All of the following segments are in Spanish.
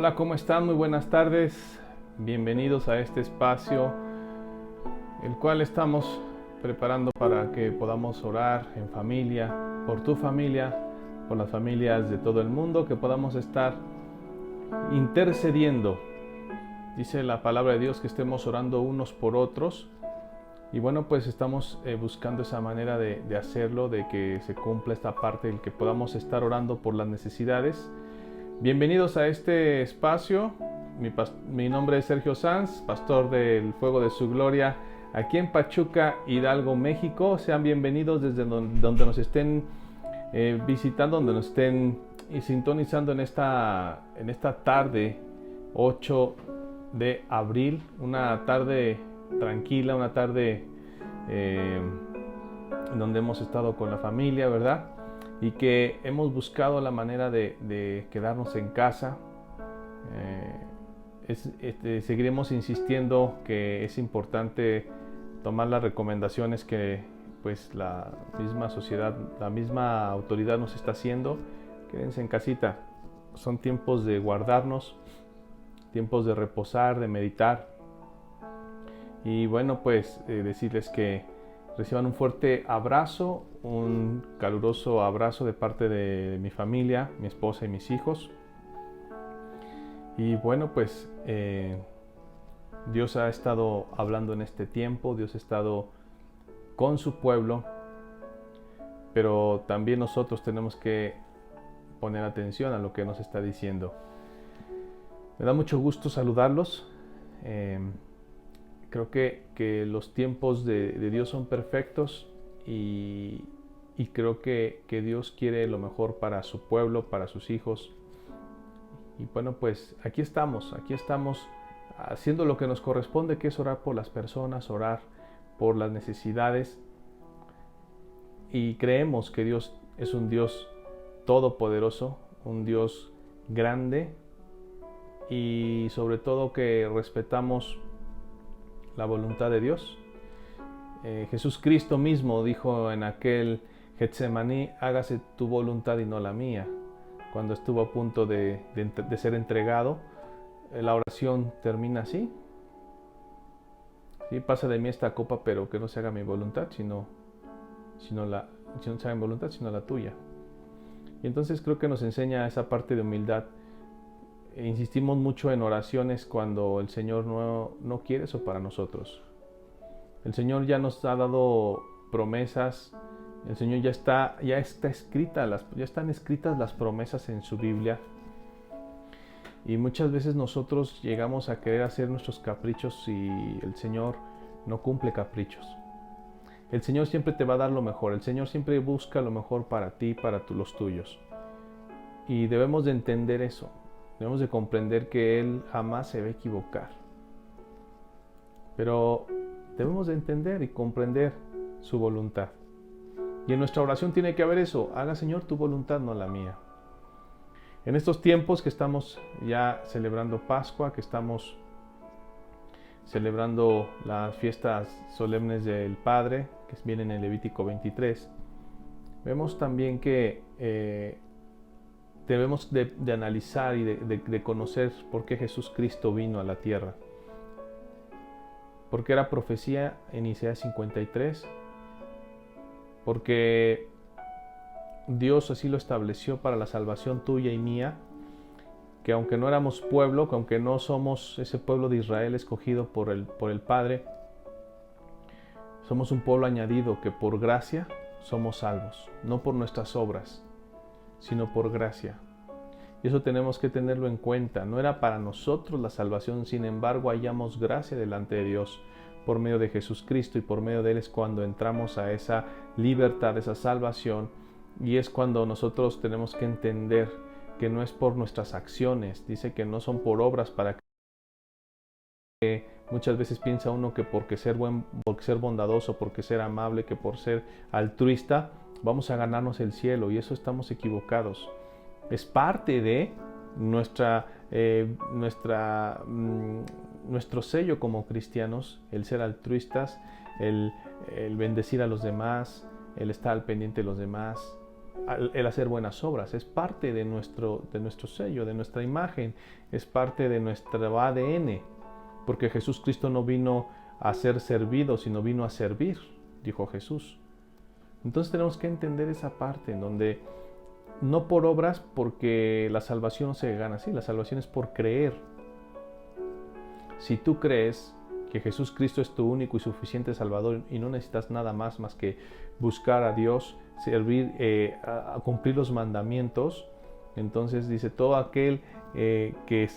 Hola, ¿cómo están? Muy buenas tardes. Bienvenidos a este espacio, el cual estamos preparando para que podamos orar en familia, por tu familia, por las familias de todo el mundo, que podamos estar intercediendo. Dice la palabra de Dios que estemos orando unos por otros. Y bueno, pues estamos buscando esa manera de hacerlo, de que se cumpla esta parte, el que podamos estar orando por las necesidades. Bienvenidos a este espacio. Mi nombre es Sergio Sanz, pastor del Fuego de su Gloria, aquí en Pachuca, Hidalgo, México. Sean bienvenidos desde donde nos estén visitando, donde nos estén sintonizando en esta tarde 8 de abril, una tarde tranquila, una tarde donde hemos estado con la familia, ¿verdad? Y que hemos buscado la manera de quedarnos en casa. Seguiremos insistiendo que es importante tomar las recomendaciones que pues la misma sociedad, la misma autoridad nos está haciendo. Quédense en casita. Son tiempos de guardarnos, tiempos de reposar, de meditar. Y bueno, pues decirles que reciban un fuerte abrazo, un caluroso abrazo de parte de mi familia, mi esposa y mis hijos. Y bueno, pues Dios ha estado hablando en este tiempo, Dios ha estado con su pueblo, pero también nosotros tenemos que poner atención a lo que nos está diciendo. Me da mucho gusto saludarlos. Creo que los tiempos de Dios son perfectos y creo que Dios quiere lo mejor para su pueblo, para sus hijos. Y bueno, pues aquí estamos haciendo lo que nos corresponde, que es orar por las personas, orar por las necesidades. Y creemos que Dios es un Dios todopoderoso, un Dios grande y sobre todo que respetamos la voluntad de Dios. Jesús Cristo mismo dijo en aquel Getsemaní: hágase tu voluntad y no la mía. Cuando estuvo a punto de ser entregado, la oración termina así: sí, pasa de mí esta copa, pero que no se haga mi voluntad, sino se haga mi voluntad, sino la tuya. Y entonces creo que nos enseña esa parte de humildad. Insistimos mucho en oraciones cuando el Señor no quiere eso para nosotros. El Señor ya nos ha dado promesas. El Señor ya están escritas las promesas en su Biblia. Y muchas veces nosotros llegamos a querer hacer nuestros caprichos y el Señor no cumple caprichos. El Señor siempre te va a dar lo mejor. El Señor siempre busca lo mejor para ti, para los tuyos. Y debemos de entender eso. Debemos de comprender que Él jamás se va a equivocar. Pero debemos de entender y comprender su voluntad. Y en nuestra oración tiene que haber eso: haga, Señor, tu voluntad, no la mía. En estos tiempos que estamos ya celebrando Pascua, que estamos celebrando las fiestas solemnes del Padre, que vienen en Levítico 23, vemos también que debemos de analizar y de conocer por qué Jesús Cristo vino a la tierra. Porque era profecía en Isaías 53, porque Dios así lo estableció para la salvación tuya y mía, que aunque no éramos pueblo, que aunque no somos ese pueblo de Israel escogido por el Padre, somos un pueblo añadido, que por gracia somos salvos, no por nuestras obras, sino por gracia. Y eso tenemos que tenerlo en cuenta. No era para nosotros la salvación, sin embargo hallamos gracia delante de Dios por medio de Jesús Cristo, y por medio de Él es cuando entramos a esa libertad, esa salvación, y es cuando nosotros tenemos que entender que no es por nuestras acciones. Dice que no son por obras, para que muchas veces piensa uno que porque ser bondadoso, porque ser amable, que por ser altruista vamos a ganarnos el cielo, y eso estamos equivocados. Es parte de nuestro sello como cristianos, el ser altruistas, el bendecir a los demás, el estar al pendiente de los demás, el hacer buenas obras, es parte de nuestro sello, de nuestra imagen, es parte de nuestro ADN, porque Jesús Cristo no vino a ser servido, sino vino a servir, dijo Jesús. Entonces tenemos que entender esa parte en donde no por obras, porque la salvación no se gana así, la salvación es por creer. Si tú crees que Jesús Cristo es tu único y suficiente Salvador y no necesitas nada más que buscar a Dios, servir, a cumplir los mandamientos, entonces dice, todo aquel que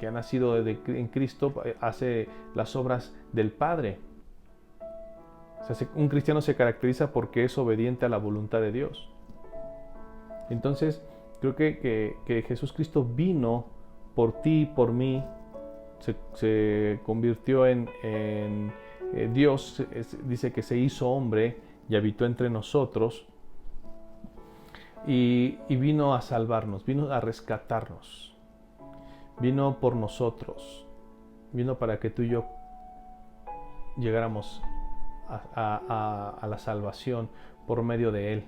ha nacido en Cristo hace las obras del Padre. O sea, un cristiano se caracteriza porque es obediente a la voluntad de Dios. Entonces, creo que Jesús Cristo vino por ti y por mí, se convirtió en Dios, dice que se hizo hombre y habitó entre nosotros, y vino a salvarnos, vino a rescatarnos, vino por nosotros, vino para que tú y yo llegáramos a la salvación por medio de Él.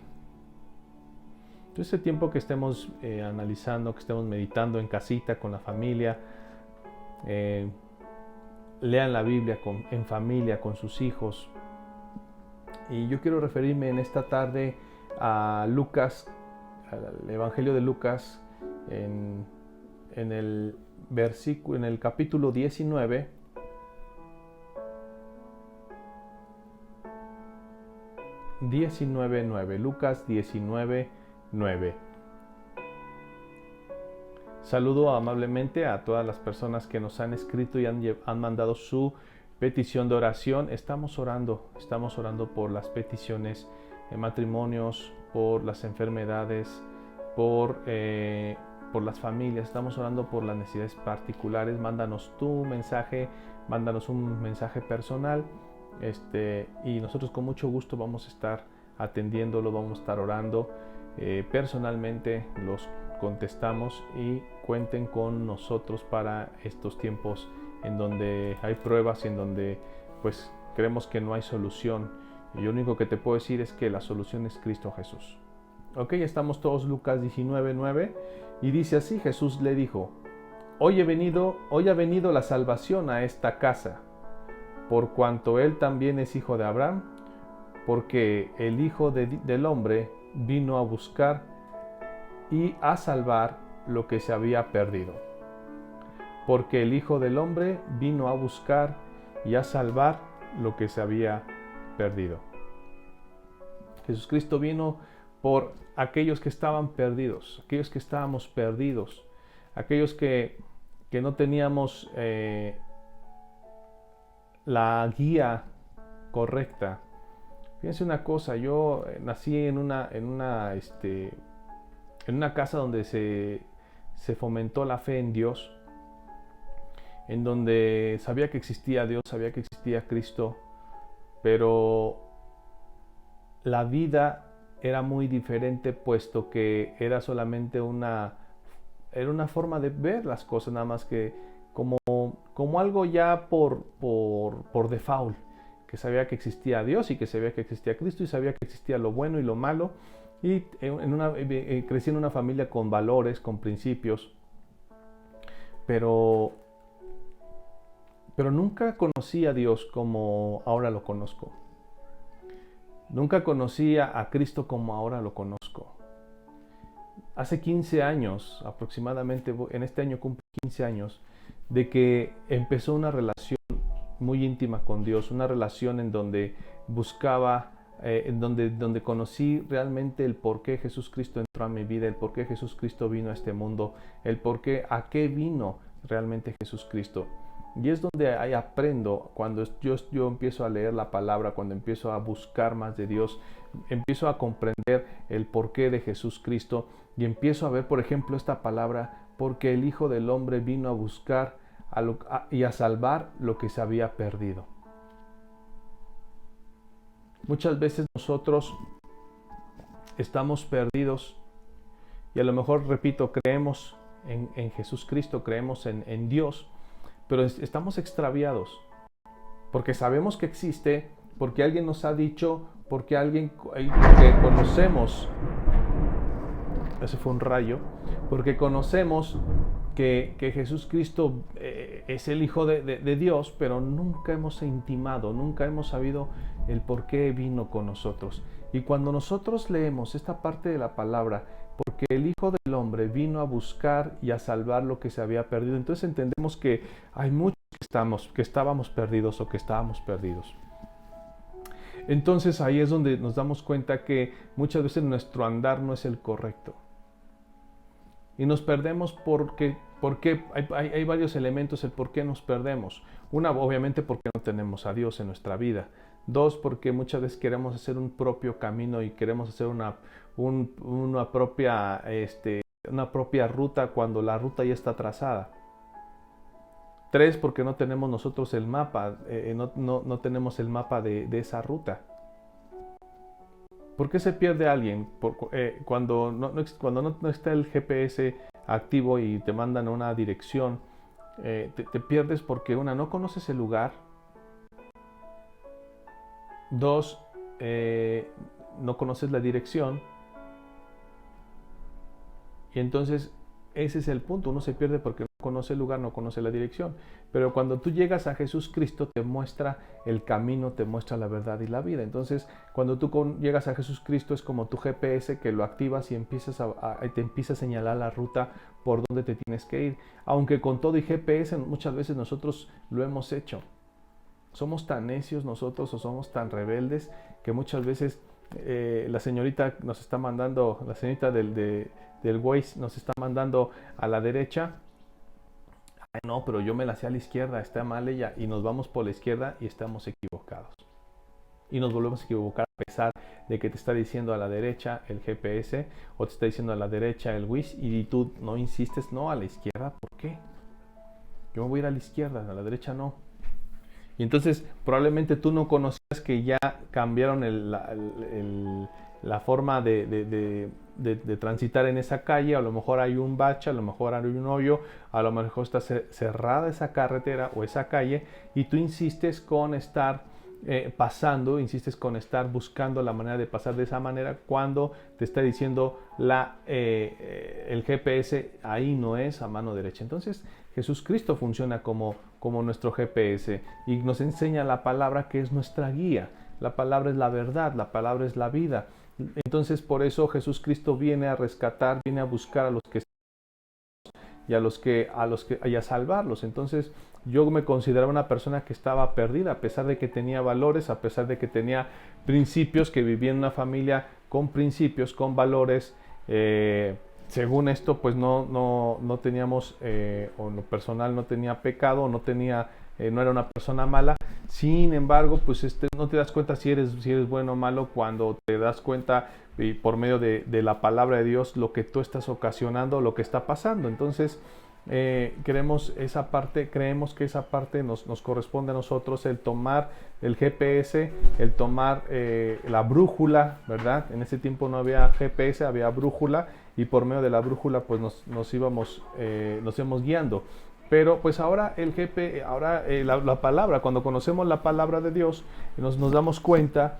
Entonces, ese tiempo que estemos analizando, que estemos meditando en casita con la familia, lean la Biblia en familia, con sus hijos. Y yo quiero referirme en esta tarde a Lucas, al Evangelio de Lucas, en el capítulo 19. Lucas 19:9. Saludo amablemente a todas las personas que nos han escrito y han mandado su petición de oración. Estamos orando por las peticiones de matrimonios, por las enfermedades, por las familias. Estamos orando por las necesidades particulares. Mándanos tu mensaje, mándanos un mensaje personal, y nosotros con mucho gusto vamos a estar atendiéndolo, vamos a estar orando. Personalmente los contestamos, y cuenten con nosotros para estos tiempos en donde hay pruebas y en donde pues creemos que no hay solución. Y lo único que te puedo decir es que la solución es Cristo Jesús. Ok, estamos todos. Lucas 19:9, y dice así: Jesús le dijo: hoy ha venido la salvación a esta casa, por cuanto él también es hijo de Abraham, porque el Hijo del Hombre vino a buscar y a salvar lo que se había perdido. Porque el Hijo del Hombre vino a buscar y a salvar lo que se había perdido. Jesucristo vino por aquellos que estaban perdidos, aquellos que estábamos perdidos, aquellos que no teníamos la guía correcta. Fíjense una cosa, yo nací en una casa donde se fomentó la fe en Dios, en donde sabía que existía Dios, sabía que existía Cristo, pero la vida era muy diferente, puesto que era solamente una forma de ver las cosas, nada más que como algo ya por default, que sabía que existía Dios y que sabía que existía Cristo y sabía que existía lo bueno y lo malo, y crecí en una familia con valores, con principios, pero nunca conocí a Dios como ahora lo conozco. Nunca conocí a Cristo como ahora lo conozco. Hace 15 años aproximadamente, en este año cumple 15 años, de que empezó una relación muy íntima con Dios, una relación en donde buscaba, donde conocí realmente el por qué Jesús Cristo entró a mi vida, el por qué Jesús Cristo vino a este mundo, el por qué, a qué vino realmente Jesús Cristo. Y es donde ahí aprendo, cuando yo empiezo a leer la palabra, cuando empiezo a buscar más de Dios, empiezo a comprender el porqué de Jesús Cristo, y empiezo a ver, por ejemplo, esta palabra: porque el Hijo del Hombre vino a buscar y a salvar lo que se había perdido. Muchas veces nosotros estamos perdidos, y a lo mejor, repito, creemos en Jesús Cristo, creemos en Dios, pero estamos extraviados, porque sabemos que existe, porque alguien nos ha dicho, porque porque conocemos, ese fue un rayo, porque conocemos que Jesús Cristo es el Hijo de Dios, pero nunca hemos intimado, nunca hemos sabido el por qué vino con nosotros. Y cuando nosotros leemos esta parte de la palabra, porque el Hijo del Hombre vino a buscar y a salvar lo que se había perdido, entonces entendemos que hay muchos que estábamos perdidos o que estábamos perdidos. Entonces ahí es donde nos damos cuenta que muchas veces nuestro andar no es el correcto. Y nos perdemos porque hay varios elementos el por qué nos perdemos. Una, obviamente, porque no tenemos a Dios en nuestra vida. Dos, porque muchas veces queremos hacer un propio camino y queremos hacer una propia ruta cuando la ruta ya está trazada. Tres, porque no tenemos nosotros el mapa, no tenemos el mapa de esa ruta. ¿Por qué se pierde alguien? Cuando no está el GPS activo y te mandan a una dirección, te pierdes porque una, no conoces el lugar. Dos, no conoces la dirección. Y entonces ese es el punto, uno se pierde porque no conoce el lugar, no conoce la dirección. Pero cuando tú llegas a Jesús Cristo, te muestra el camino, te muestra la verdad y la vida. Entonces, cuando tú llegas a Jesús Cristo, es como tu GPS que lo activas y te empieza a señalar la ruta por donde te tienes que ir. Aunque con todo y GPS muchas veces nosotros lo hemos hecho. Somos tan necios nosotros o somos tan rebeldes que muchas veces la señorita nos está mandando, la señorita del Waze nos está mandando a la derecha. Ay, no, pero yo me la sé a la izquierda, está mal ella, y nos vamos por la izquierda y estamos equivocados. Y nos volvemos a equivocar a pesar de que te está diciendo a la derecha el GPS o te está diciendo a la derecha el Waze y tú no insistes, no, a la izquierda, ¿por qué? Yo me voy a ir a la izquierda, a la derecha no. Y entonces probablemente tú no conocías que ya cambiaron la forma de transitar en esa calle. A lo mejor hay un bache, a lo mejor hay un hoyo, a lo mejor está cerrada esa carretera o esa calle y tú insistes con estar insistes con estar buscando la manera de pasar de esa manera cuando te está diciendo el GPS ahí no es a mano derecha. Entonces Jesús Cristo funciona como nuestro GPS y nos enseña la palabra que es nuestra guía. La palabra es la verdad, la palabra es la vida. Entonces por eso Jesús Cristo viene a rescatar, viene a buscar a los que y a salvarlos. Entonces yo me consideraba una persona que estaba perdida, a pesar de que tenía valores, a pesar de que tenía principios, que vivía en una familia con principios, con valores. Según esto, pues no teníamos, o en lo personal no tenía pecado, no era una persona mala. Sin embargo, pues no te das cuenta si eres bueno o malo cuando te das cuenta por medio de la palabra de Dios lo que tú estás ocasionando, lo que está pasando. Entonces, creemos que esa parte nos corresponde a nosotros, el tomar el GPS, el tomar la brújula, ¿verdad? En ese tiempo no había GPS, había brújula y por medio de la brújula pues nos íbamos guiando. Pero pues ahora la palabra, cuando conocemos la palabra de Dios, nos damos cuenta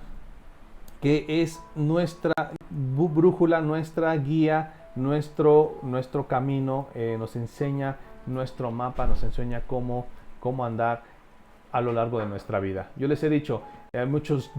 que es nuestra brújula, nuestra guía, nuestro camino, nos enseña nuestro mapa, nos enseña cómo andar a lo largo de nuestra vida. Yo les he dicho, hay muchos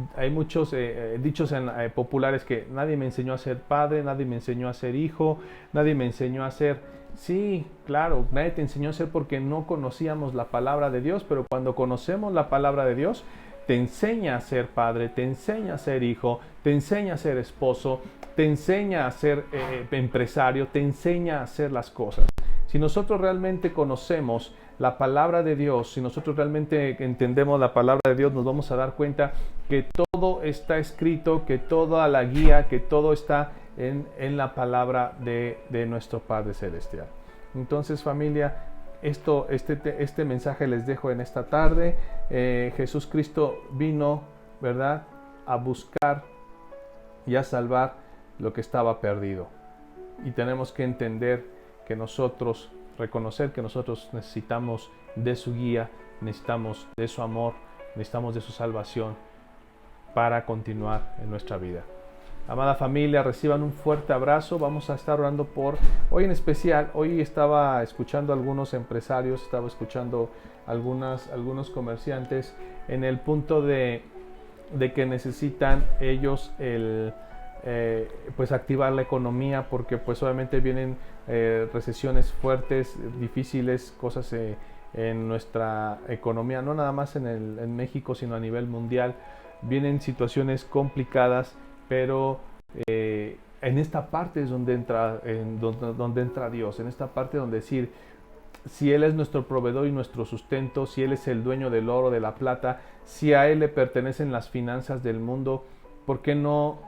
dichos populares que nadie me enseñó a ser padre, nadie me enseñó a ser hijo, nadie me enseñó a ser... Sí, claro, nadie te enseñó a ser porque no conocíamos la palabra de Dios, pero cuando conocemos la palabra de Dios, te enseña a ser padre, te enseña a ser hijo, te enseña a ser esposo, te enseña a ser empresario, te enseña a hacer las cosas. Si nosotros realmente conocemos la palabra de Dios, si nosotros realmente entendemos la palabra de Dios, nos vamos a dar cuenta que todo está escrito, que toda la guía, que todo está en la palabra de nuestro Padre Celestial. Entonces, familia, este mensaje les dejo en esta tarde. Jesús Cristo vino, ¿verdad?, a buscar y a salvar lo que estaba perdido. Y tenemos que entender que reconocer que nosotros necesitamos de su guía, necesitamos de su amor, necesitamos de su salvación. para continuar en nuestra vida. Amada familia, reciban un fuerte abrazo. Vamos a estar orando por hoy en especial. Hoy estaba escuchando a algunos empresarios, estaba escuchando algunos comerciantes en el punto de que necesitan ellos pues activar la economía, porque pues obviamente vienen recesiones fuertes, difíciles, cosas en nuestra economía, no nada más en México, sino a nivel mundial. Vienen situaciones complicadas, pero en esta parte es donde entra Dios, en esta parte donde decir, si Él es nuestro proveedor y nuestro sustento, si Él es el dueño del oro, de la plata, si a Él le pertenecen las finanzas del mundo, ¿por qué no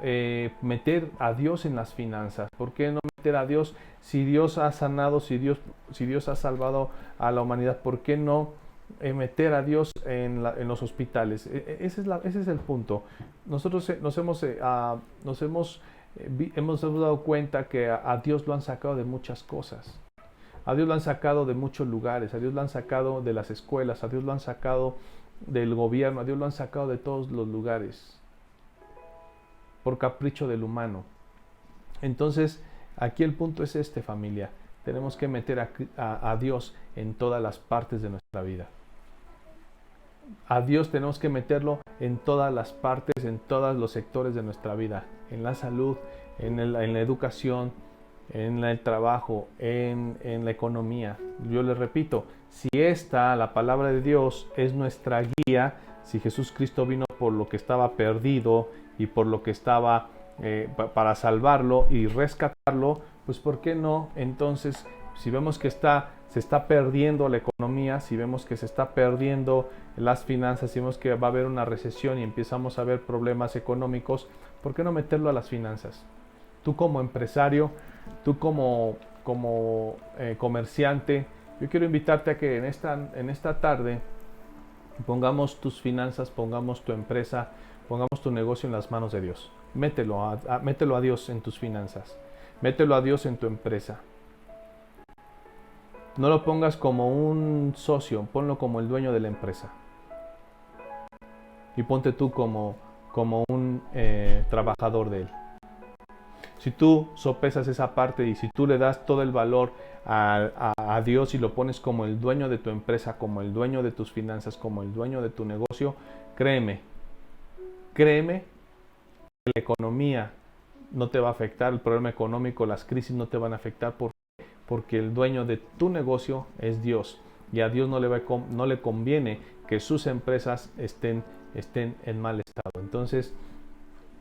meter a Dios en las finanzas? ¿Por qué no meter a Dios? Si Dios ha sanado, si Dios ha salvado a la humanidad, ¿por qué no meter a Dios en los hospitales? Ese es el punto. Nosotros hemos dado cuenta que a Dios lo han sacado de muchas cosas. A Dios lo han sacado de muchos lugares, a Dios lo han sacado de las escuelas, a Dios lo han sacado del gobierno, a Dios lo han sacado de todos los lugares, por capricho del humano. Entonces, aquí el punto es familia. Tenemos que meter a Dios en todas las partes de nuestra vida. A Dios tenemos que meterlo en todas las partes, en todos los sectores de nuestra vida, en la salud, en la educación, en el trabajo, en la economía. Yo les repito, si la palabra de Dios es nuestra guía, si Jesús Cristo vino por lo que estaba perdido y por lo que estaba para salvarlo y rescatarlo, pues ¿por qué no? Entonces, si vemos que se está perdiendo la economía, si vemos que se está perdiendo las finanzas, si vemos que va a haber una recesión y empezamos a ver problemas económicos, ¿por qué no meterlo a las finanzas? Tú como empresario, tú como comerciante, yo quiero invitarte a que en esta tarde pongamos tus finanzas, pongamos tu empresa, pongamos tu negocio en las manos de Dios. Mételo a Dios en tus finanzas, mételo a Dios en tu empresa. No lo pongas como un socio, ponlo como el dueño de la empresa. Y ponte tú como un trabajador de él. Si tú sopesas esa parte y si tú le das todo el valor a Dios y lo pones como el dueño de tu empresa, como el dueño de tus finanzas, como el dueño de tu negocio, créeme que la economía no te va a afectar, el problema económico, las crisis no te van a afectar porque el dueño de tu negocio es Dios, y a Dios no le conviene que sus empresas estén en mal estado. Entonces,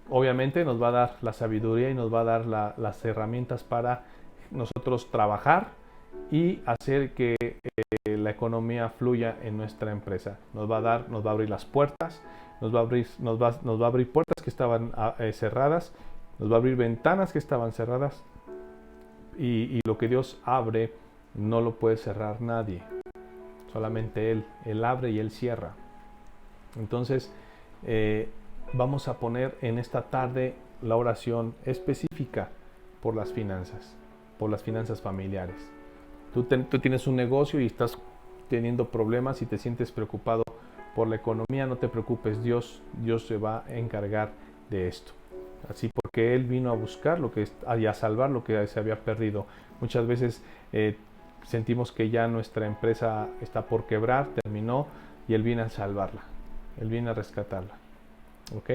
obviamente nos va a dar la sabiduría y nos va a dar las herramientas para nosotros trabajar y hacer que la economía fluya en nuestra empresa. Nos va a abrir las puertas, nos va a abrir puertas que estaban cerradas, nos va a abrir ventanas que estaban cerradas, y lo que Dios abre no lo puede cerrar nadie, solamente Él abre y Él cierra. Entonces, vamos a poner en esta tarde la oración específica por las finanzas familiares. Tú tienes un negocio y estás teniendo problemas y te sientes preocupado por la economía, no te preocupes, Dios se va a encargar de esto. Así, porque Él vino a buscar y a salvar lo que se había perdido. Muchas veces sentimos que ya nuestra empresa está por quebrar, terminó, y Él viene a salvarla, Él viene a rescatarla. ¿Ok?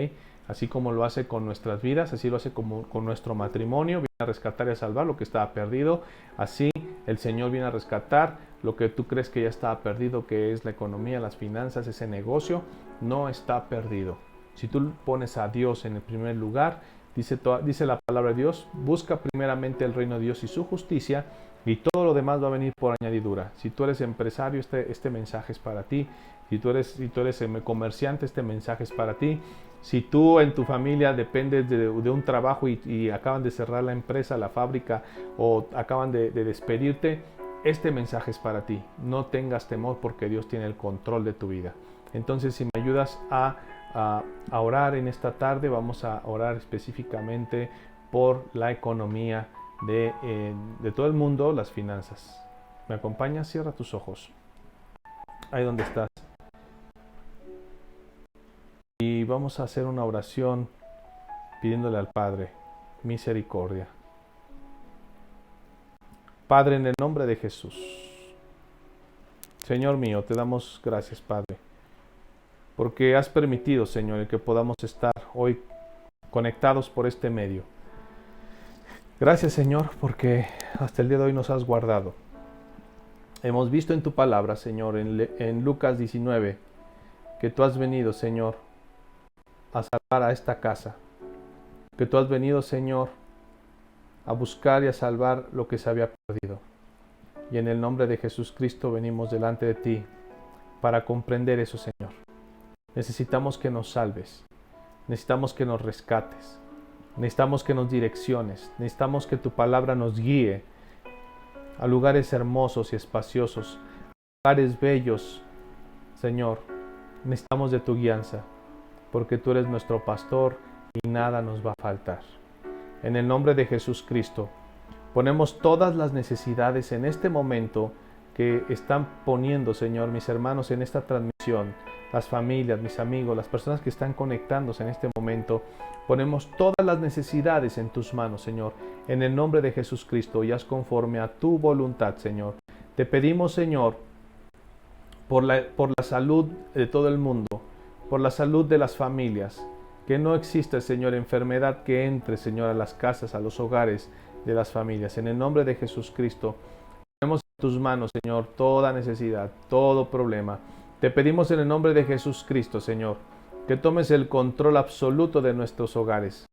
Así como lo hace con nuestras vidas, así lo hace con nuestro matrimonio, viene a rescatar y a salvar lo que estaba perdido. Así el Señor viene a rescatar lo que tú crees que ya estaba perdido, que es la economía, las finanzas, ese negocio, no está perdido. Si tú pones a Dios en el primer lugar, dice la palabra de Dios, busca primeramente el reino de Dios y su justicia, y todo lo demás va a venir por añadidura. Si tú eres empresario, este mensaje es para ti. Si tú eres comerciante, este mensaje es para ti. Si tú en tu familia dependes de un trabajo y acaban de cerrar la empresa, la fábrica, o acaban de despedirte, este mensaje es para ti. No tengas temor, porque Dios tiene el control de tu vida. Entonces, si me ayudas a orar en esta tarde, vamos a orar específicamente por la economía de todo el mundo, las finanzas. ¿Me acompañas? Cierra tus ojos. Ahí donde estás. y vamos a hacer una oración pidiéndole al Padre misericordia. Padre, en el nombre de Jesús, Señor mío, te damos gracias, Padre, porque has permitido, Señor, el que podamos estar hoy conectados por este medio. Gracias, Señor, porque hasta el día de hoy nos has guardado. Hemos visto en tu palabra, Señor, en Lucas 19, que tú has venido, Señor, a salvar a esta casa. Que tú has venido, Señor, a buscar y a salvar lo que se había perdido. Y en el nombre de Jesucristo venimos delante de ti para comprender eso, Señor. Necesitamos que nos salves. Necesitamos que nos rescates. Necesitamos que nos direcciones. Necesitamos que tu palabra nos guíe a lugares hermosos y espaciosos, a lugares bellos, Señor. Necesitamos de tu guianza, porque tú eres nuestro pastor y nada nos va a faltar. En el nombre de Jesucristo, ponemos todas las necesidades en este momento que están poniendo, Señor, mis hermanos en esta transmisión, las familias, mis amigos, las personas que están conectándose en este momento. Ponemos todas las necesidades en tus manos, Señor, en el nombre de Jesucristo, y haz conforme a tu voluntad, Señor. Te pedimos, Señor, por la salud de todo el mundo, por la salud de las familias, que no exista, Señor, enfermedad que entre, Señor, a las casas, a los hogares de las familias. En el nombre de Jesucristo, ponemos en tus manos, Señor, toda necesidad, todo problema. Te pedimos en el nombre de Jesucristo, Señor, que tomes el control absoluto de nuestros hogares.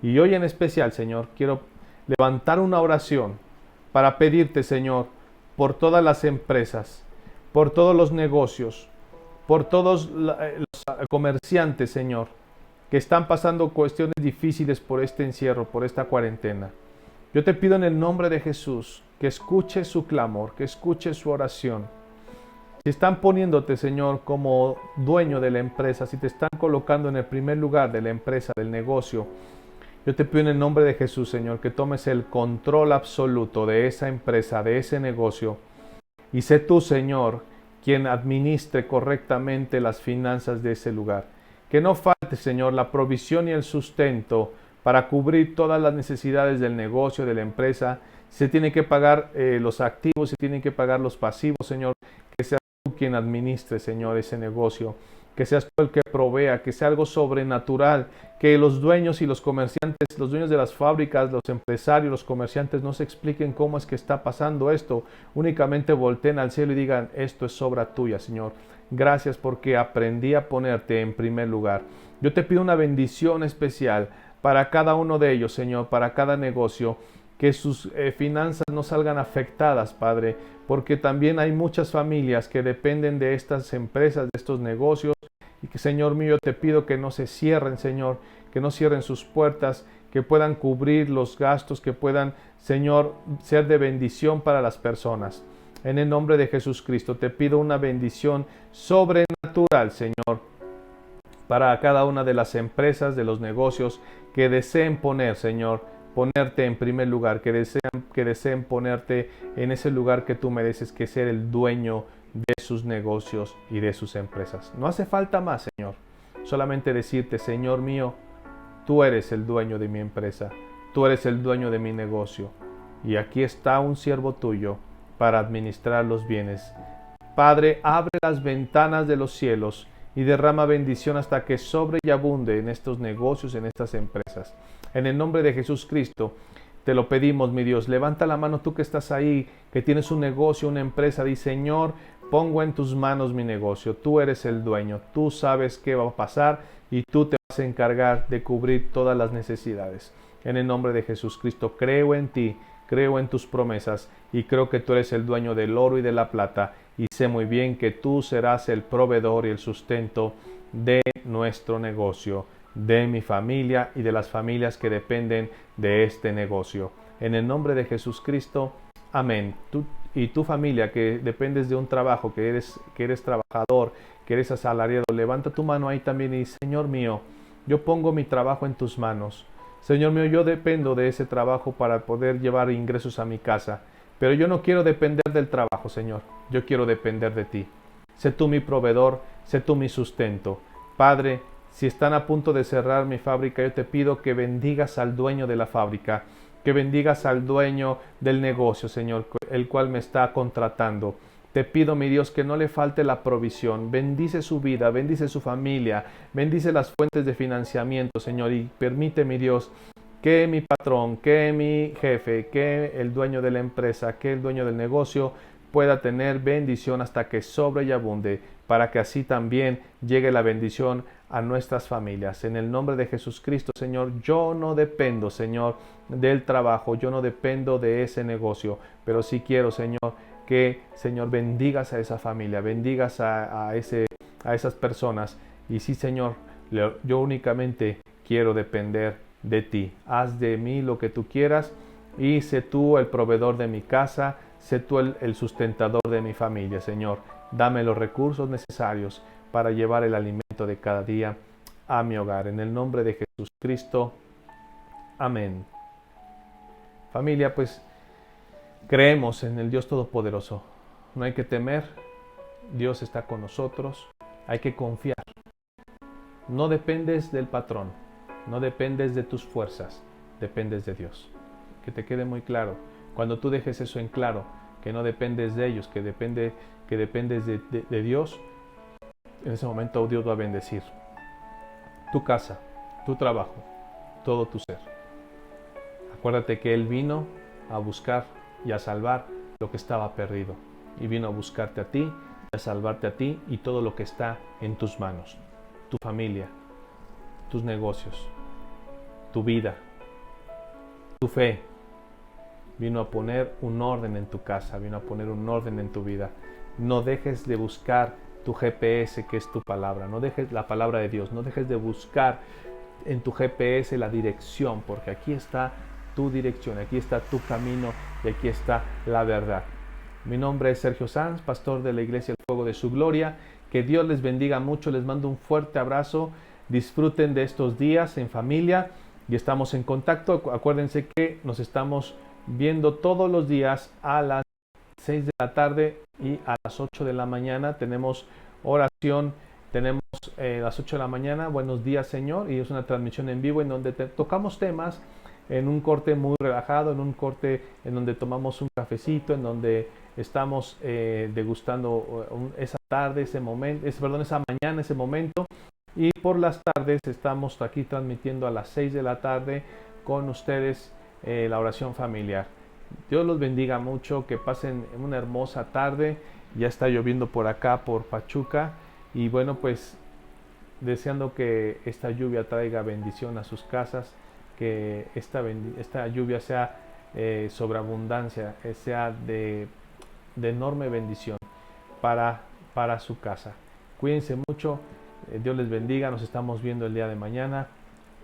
Y hoy en especial, Señor, quiero levantar una oración para pedirte, Señor, por todas las empresas, por todos los negocios, por todos los comerciantes, Señor, que están pasando cuestiones difíciles por este encierro, por esta cuarentena. Yo te pido en el nombre de Jesús que escuche su clamor, que escuche su oración. Si están poniéndote, Señor, como dueño de la empresa, si te están colocando en el primer lugar de la empresa, del negocio, yo te pido en el nombre de Jesús, Señor, que tomes el control absoluto de esa empresa, de ese negocio, y sé tú, Señor, quien administre correctamente las finanzas de ese lugar. Que no falte, Señor, la provisión y el sustento para cubrir todas las necesidades del negocio, de la empresa. Se tiene que pagar los activos, se tienen que pagar los pasivos, Señor. Que seas tú quien administre, Señor, ese negocio. Que seas tú el que provea, que sea algo sobrenatural. Que los dueños y los comerciantes, los dueños de las fábricas, los empresarios, los comerciantes no se expliquen cómo es que está pasando esto. Únicamente volteen al cielo y digan, esto es obra tuya, Señor. Gracias porque aprendí a ponerte en primer lugar. Yo te pido una bendición especial para cada uno de ellos, Señor, para cada negocio, que sus finanzas no salgan afectadas, Padre, porque también hay muchas familias que dependen de estas empresas, de estos negocios, y que, Señor mío, te pido que no se cierren, Señor, que no cierren sus puertas, que puedan cubrir los gastos, que puedan, Señor, ser de bendición para las personas. En el nombre de Jesucristo te pido una bendición sobrenatural, Señor, para cada una de las empresas, de los negocios que deseen poner, Señor, ponerte en primer lugar, que deseen ponerte en ese lugar que tú mereces, que ser el dueño de sus negocios y de sus empresas. No hace falta más, Señor. Solamente decirte, Señor mío, tú eres el dueño de mi empresa, tú eres el dueño de mi negocio, y aquí está un siervo tuyo para administrar los bienes. Padre, abre las ventanas de los cielos y derrama bendición hasta que sobre y abunde en estos negocios, en estas empresas. En el nombre de Jesucristo te lo pedimos, mi Dios. Levanta la mano tú que estás ahí, que tienes un negocio, una empresa. Di, Señor, pongo en tus manos mi negocio. Tú eres el dueño. Tú sabes qué va a pasar y tú te vas a encargar de cubrir todas las necesidades. En el nombre de Jesucristo, creo en ti, creo en tus promesas y creo que tú eres el dueño del oro y de la plata, y sé muy bien que tú serás el proveedor y el sustento de nuestro negocio, de mi familia y de las familias que dependen de este negocio. En el nombre de Jesucristo, amén. Tú y tu familia que dependes de un trabajo, que eres trabajador, que eres asalariado, levanta tu mano ahí también y, Señor mío, yo pongo mi trabajo en tus manos. Señor mío, yo dependo de ese trabajo para poder llevar ingresos a mi casa, pero yo no quiero depender del trabajo, Señor. Yo quiero depender de ti. Sé tú mi proveedor, sé tú mi sustento. Padre, Si están a punto de cerrar mi fábrica, yo te pido que bendigas al dueño de la fábrica, que bendigas al dueño del negocio, Señor, el cual me está contratando. Te pido, mi Dios, que no le falte la provisión. Bendice su vida, bendice su familia, bendice las fuentes de financiamiento, Señor, y permite, mi Dios, que mi patrón, que mi jefe, que el dueño de la empresa, que el dueño del negocio pueda tener bendición hasta que sobre y abunde, para que así también llegue la bendición a nuestras familias. En el nombre de Jesucristo, Señor, yo no dependo, Señor, del trabajo, yo no dependo de ese negocio, pero sí quiero, Señor, que, Señor, bendigas a esa familia, bendigas a esas personas. Y sí, Señor, yo únicamente quiero depender de ti. Haz de mí lo que tú quieras y sé tú el proveedor de mi casa, sé tú el sustentador de mi familia, Señor. Dame los recursos necesarios para llevar el alimento de cada día a mi hogar. En el nombre de Jesucristo. Amén. Familia, pues creemos en el Dios Todopoderoso. No hay que temer. Dios está con nosotros. Hay que confiar. No dependes del patrón. No dependes de tus fuerzas. Dependes de Dios. Que te quede muy claro. Cuando tú dejes eso en claro, que no dependes de ellos, que dependes de Dios, en ese momento Dios va a bendecir tu casa, tu trabajo, todo tu ser. Acuérdate que Él vino a buscar y a salvar lo que estaba perdido. Y vino a buscarte a ti, y a salvarte a ti y todo lo que está en tus manos. Tu familia, tus negocios, tu vida, tu fe. Vino a poner un orden en tu casa, vino a poner un orden en tu vida. No dejes de buscar tu GPS, que es tu palabra. No dejes la palabra de Dios. No dejes de buscar en tu GPS la dirección, porque aquí está tu dirección, aquí está tu camino y aquí está la verdad. Mi nombre es Sergio Sanz, pastor de la Iglesia El Fuego de Su Gloria. Que Dios les bendiga mucho. Les mando un fuerte abrazo. Disfruten de estos días en familia y estamos en contacto. Acuérdense que nos estamos viendo todos los días a las 6 de la tarde y a las 8 de la mañana. Tenemos oración, tenemos las 8 de la mañana, buenos días Señor, y es una transmisión en vivo en donde tocamos temas en un corte muy relajado, en un corte en donde tomamos un cafecito, en donde estamos degustando esa tarde, esa mañana, ese momento. Y por las tardes estamos aquí transmitiendo a las 6 de la tarde con ustedes la oración familiar. Dios los bendiga mucho, que pasen una hermosa tarde. Ya está lloviendo por acá, por Pachuca. Y bueno, pues deseando que esta lluvia traiga bendición a sus casas, que esta lluvia sea sobreabundancia, sea de enorme bendición para su casa. Cuídense mucho, Dios les bendiga, nos estamos viendo el día de mañana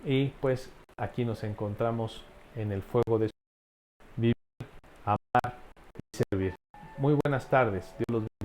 y pues aquí nos encontramos en el fuego de vivir, amar y servir. Muy buenas tardes, Dios los bendiga.